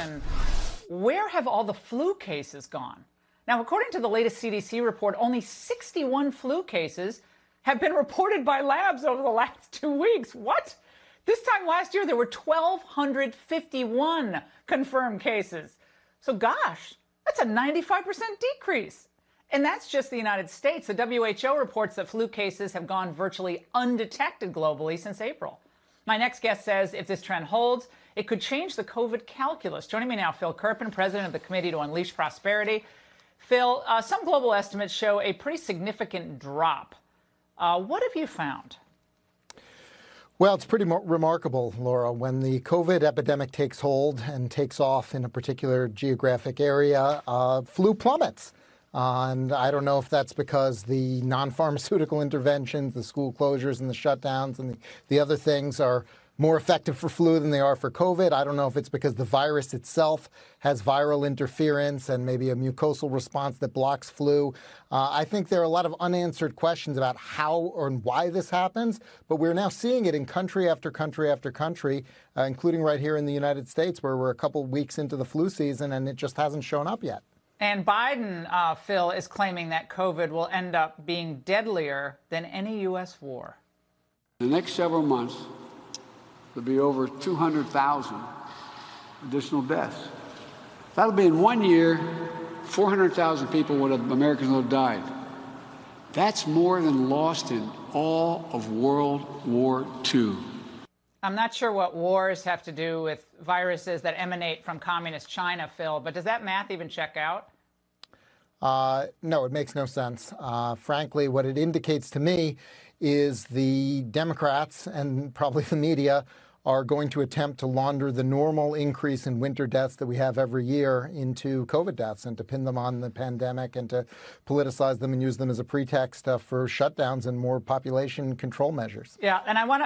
question, where have all the flu cases gone? Now, according to the latest CDC report, only 61 flu cases have been reported by labs over the last 2 weeks. What? This time last year, there were 1,251 confirmed cases. So gosh, that's a 95% decrease. And that's just the United States. The WHO reports that flu cases have gone virtually undetected globally since April. My next guest says if this trend holds, it could change the COVID calculus. Joining me now, Phil Kerpen, president of the Committee to Unleash Prosperity. Phil, some global estimates show a pretty significant drop. What have you found? Well, it's pretty remarkable, Laura. When the COVID epidemic takes hold and takes off in a particular geographic area, flu plummets. And I don't know if that's because the non-pharmaceutical interventions, the school closures and the shutdowns and the other things are more effective for flu than they are for COVID. I don't know if it's because the virus itself has viral interference and maybe a mucosal response that blocks flu. I think there are a lot of unanswered questions about how or why this happens, but we're now seeing it in country after country after country, including right here in the United States, where we're a couple weeks into the flu season and it just hasn't shown up yet. And Biden, Phil, is claiming that COVID will end up being deadlier than any U.S. war. In the next several months, there'll be over 200,000 additional deaths. That'll be in 1 year, 400,000 Americans will have died. That's more than lost in all of World War II. I'm not sure what wars have to do with viruses that emanate from communist China, Phil, but does that math even check out? No, it makes no sense. Frankly, what it indicates to me is the Democrats and probably the media are going to attempt to launder the normal increase in winter deaths that we have every year into COVID deaths and to pin them on the pandemic and to politicize them and use them as a pretext for shutdowns and more population control measures. Yeah, and I want